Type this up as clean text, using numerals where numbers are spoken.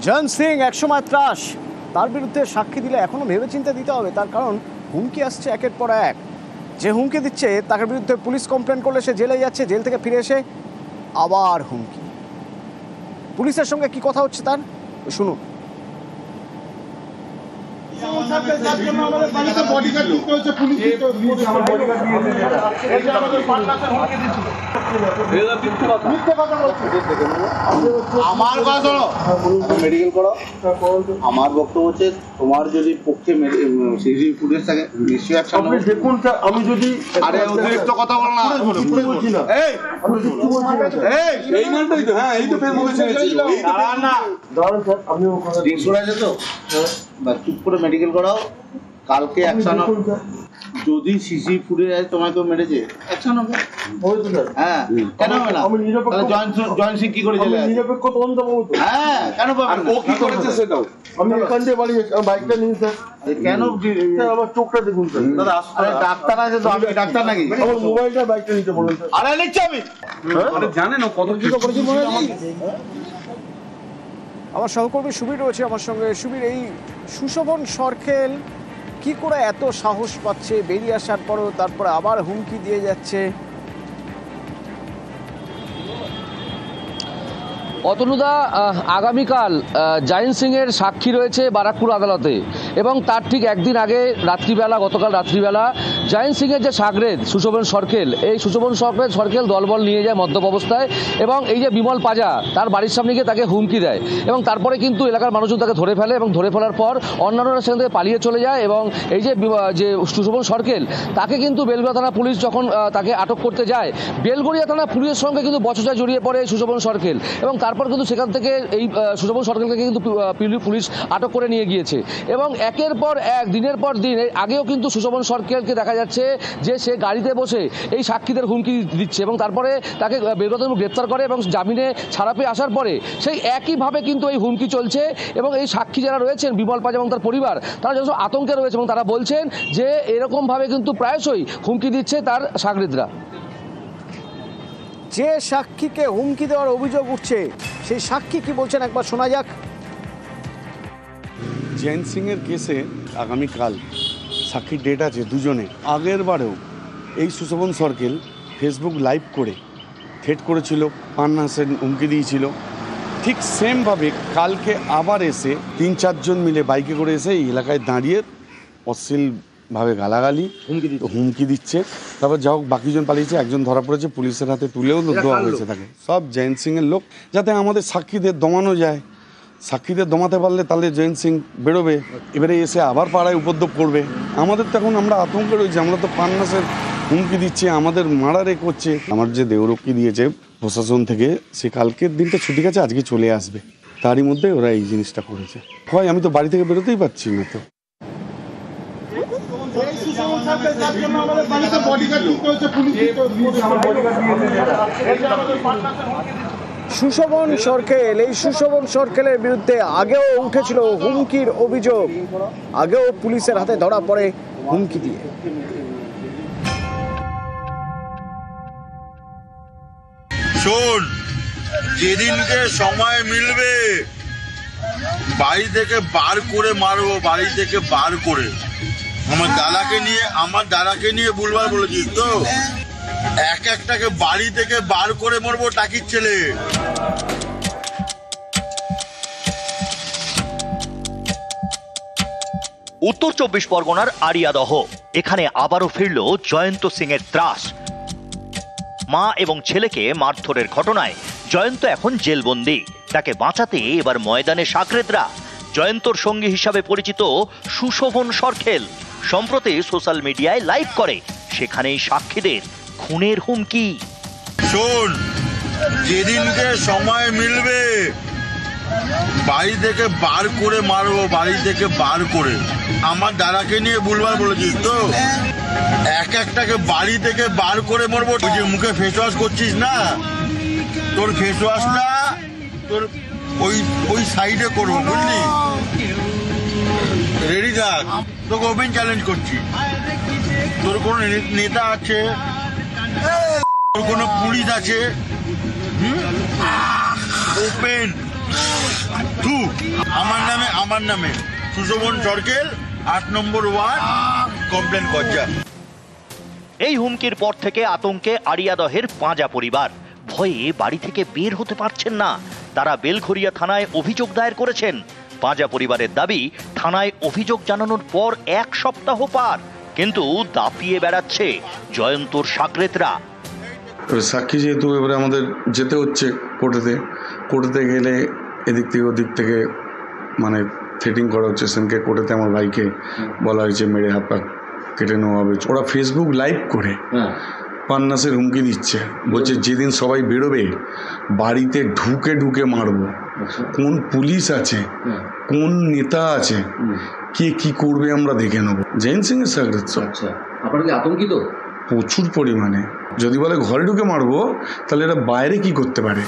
জয়ন্ত সিং একসময় ত্রাস, তার বিরুদ্ধে সাক্ষী দিলে এখনো ভেবেচিন্তে দিতে হবে। তার কারণ হুমকি আসছে একের পর এক। যে হুমকি দিচ্ছে তার বিরুদ্ধে পুলিশ কমপ্লেন করলে সে জেলে যাচ্ছে, জেল থেকে ফিরে এসে আবার হুমকি। পুলিশের সঙ্গে কি কথা হচ্ছে তার শুনুন। আমার কথা মেডিকেল করো। আমার বক্তব্য হচ্ছে তোমার যদি পক্ষে সিসিটিভি ফুটেজ থাকে নিশ্চয়ই একটা দেখুন। আমি যদি আরে অতিরিক্ত কথা বলো না, বলছি না। এই মানটাই তো, হ্যাঁ এই তো ফেসবুকে ছেড়েছিল। দাঁড়ান না, দাঁড়ান স্যার, আপনি ওখানে ডিংসুর আছে তো, বা চুপ করে মেডিকেল করাও। কালকে অ্যাকশন হবে। যদি সিসি ফুটেজ আছে তোমায় কেউ মেরেছে, অ্যাকশন হবে। হ্যাঁ কেন হবে না? জয়েন্ট সিং কি করে জেলে আছে? নিরপেক্ষ তদন্ত পাবো তো। হ্যাঁ কেন পাবেন? ও কি করেছে সেটাও আমি এখান থেকে বাড়ি গেছি, বাইকটা নিন স্যার। কেন স্যার আমার চোখটা দেখুন স্যার। দাদা আরে ডাক্তার আছে তো, আমি ডাক্তার নাকি? আমার মোবাইলটা বাইকটা নিতে বলুন স্যার। আরে নিচ্ছি আমি। আরে জানেন ও কত কিছু করেছে মনে হয়। আমার সহকর্মী সুবীর রয়েছে আমার সঙ্গে। সুবীর, এই সুশোভন সরকেল কি করে এত সাহস পাচ্ছে বেরিয়ে আসার পরও, তারপরে আবার হুমকি দিয়ে যাচ্ছে? অতনুদা, আগামীকাল জয়ন্ত সিংয়ের সাক্ষী রয়েছে বারাকপুর আদালতে, এবং তার ঠিক একদিন আগে রাত্রিবেলা, গতকাল রাত্রিবেলা জয়ন্ত সিংয়ের যে সাগরেদ সুশোভন সরকেল, এই সুশোভন সরকেল দলবল নিয়ে যায় মদ্যপ অবস্থায়, এবং এই যে বিমল পাজা তার বাড়ির সামনে গিয়ে তাকে হুমকি দেয়, এবং তারপরে কিন্তু এলাকার মানুষজন তাকে ধরে ফেলে, এবং ধরে ফেলার পর অন্যান্যরা সেখান থেকে পালিয়ে চলে যায়। এবং এই যে সুশোভন সরকেল, তাকে কিন্তু বেলগড়িয়া থানা পুলিশ যখন তাকে আটক করতে যায়, বেলগড়িয়া থানা পুলিশের সঙ্গে কিন্তু বচসায় জড়িয়ে পড়ে এই সুশোভন সরকেল, এবং তারপর কিন্তু সেখান থেকে এই সুশোভন সরকেলকে কিন্তু পুলিশ আটক করে নিয়ে গিয়েছে। এবং একের পর এক, দিনের পর দিন, আগেও কিন্তু সুশোভন সরকেলকে দেখা যাচ্ছে যে সে গাড়িতে বসে এই সাক্ষীদের হুমকি দিচ্ছে, এবং তারপরে তাকে বেলগড়িয়া গ্রেপ্তার করে, এবং জামিনে ছাড়া পেয়ে আসার পরে সেই একইভাবে কিন্তু এই হুমকি চলছে। এবং এই সাক্ষী যারা রয়েছেন বিমল পাজা এবং তার পরিবার, তারা যথেষ্ট আতঙ্কে রয়েছে, এবং তারা বলছেন যে এরকমভাবে কিন্তু প্রায়শই হুমকি দিচ্ছে তার সাগরিদরা। যে সাক্ষীকে হুমকি দেওয়ার অভিযোগ উঠছে, সেই সাক্ষী কি বলছেন একবার শোনা যাক। জয়ন্ত সিংয়ের কেসে আগামীকাল সাক্ষীর ডেট আছে দুজনে। আগের বারেও এই সুশোভন সরকেল ফেসবুক লাইভ করে থ্রেট করেছিল, প্রাণনাশের হুমকি দিয়েছিল। ঠিক সেমভাবে কালকে আবার এসে 3-4 মিলে বাইকে করে এসে এই এলাকায় দাঁড়িয়ে অশ্লীলভাবে গালাগালি হুমকি দিচ্ছে। তারপর যা হোক বাকিজন পালিয়েছে, একজন ধরা পড়েছে, পুলিশের হাতে তুলেও দেওয়া হয়েছে তাকে। সব জয়ন্ত সিংয়ের লোক, যাতে আমাদের সাক্ষীদের দমানো যায়। সাক্ষীদের দমাতে পারলে তাহলে জয়ন্ত সিং বেরোবে, এবারে এসে আবার পাড়ায় উপদ্রব করবে। আমাদের তো এখন আমরা আতঙ্কে রয়েছি, আমরা তো প্রাণনাশের হুমকি দিচ্ছে, আমাদের মারারে করছে। আমার যে দেহরক্ষী দিয়েছে প্রশাসন থেকে, সে কালকের দিনটা ছুটি গেছে, আজকে চলে আসবে, তারই মধ্যে ওরা এই জিনিসটা করেছে। হয় আমি তো বাড়ি থেকে বেরোতেই পারছি না। তো সুশোভন সরকেল, এই সুশোভন সরকেলের বিরুদ্ধে আগেও উঠেছিল হুমকির অভিযোগ, আগেও পুলিশের হাতে ধরা পড়ে হুমকি দিয়ে। শোন, যেদিনকে সময় মিলবে বাড়ি থেকে বার করে মারবো, বাড়ি থেকে বার করে। আমার দাদাকে নিয়ে ভুলবার বলেছিস তো, একটাকে বাড়ি থেকে বার করে মারবো টাকির ছেলে। উত্তর 24 পরগনার আড়িয়াদহ, এখানে আবারও ফিরল জয়ন্ত সিং এর ত্রাস। মা এবং ছেলেকে মারধরের ঘটনায় জয়ন্ত এখন জেলবন্দি। তাকে বাঁচাতে এবার ময়দানে সাগরেদরা। জয়ন্তর সঙ্গী হিসাবে পরিচিত সুশোভন সরকেল সম্প্রতি সোশ্যাল মিডিয়ায় লাইভ করে, সেখানেই সাক্ষীদের খুনের হুমকি। শোন, যেদিনকে সময় মিলবে বাড়ি থেকে বার করে মারবো, বাড়ি থেকে বার করে। আমার দাদাকে নিয়ে ভুলবার বলেছিস তো, একটাকে বাড়ি থেকে বার করে মারবো। তুই যে মুখে ফেস ওয়াশ করছিস না, তোর ফেস ওয়াশটা তোর ওই সাইডে করবো, বুঝলি? রেডি থাক, তোকে ওপেন চ্যালেঞ্জ করছি। তোর কোনো নেতা আছে, তোর কোনো পুলিশ আছে, ওপেন আমার নামে সুশোভন সরকেল 8 নম্বর ওয়ার্ড কমপ্লেন করছে। এই হুমকির পর থেকে আতঙ্কে আড়িয়াদহের পাঁজা পরিবার। ভয়ে বাড়ি থেকে বের হতে পারছেন না। তারা বেলঘরিয়া থানায় অভিযোগ দায়ের করেছেন। পাঁজা পরিবারের দাবি, থানায় অভিযোগ জানানোর পর 1 সপ্তাহ পার, কিন্তু দাপিয়ে বেড়াচ্ছে জয়ন্তর সাকরেতরা। সাক্ষী যেহেতু এবারে আমাদের যেতে হচ্ছে কোর্টেতে গেলে এদিক থেকে ওদিক থেকে মানে থ্রেটিং করা হচ্ছে। সেদিনকে কোর্টেতে আমার ভাইকে বলা হয়েছে মেরে হাত পা কেটে নেওয়া হবে। ওরা ফেসবুক লাইভ করে পান্নাসের হুমকি দিচ্ছে, বলছে যেদিন সবাই বেরোবে বাড়িতে ঢুকে ঢুকে মারবো। কোন পুলিশ আছে, কোন নেতা আছে, কে কি করবে আমরা দেখে নেবো। জয়ন্ত সিং এর সাকরেত। আপনারা কি আতঙ্কিত? প্রচুর পরিমাণে। যদি বলে ঘরে ঢুকে মারবো, তাহলে এরা বাইরে কি করতে পারে?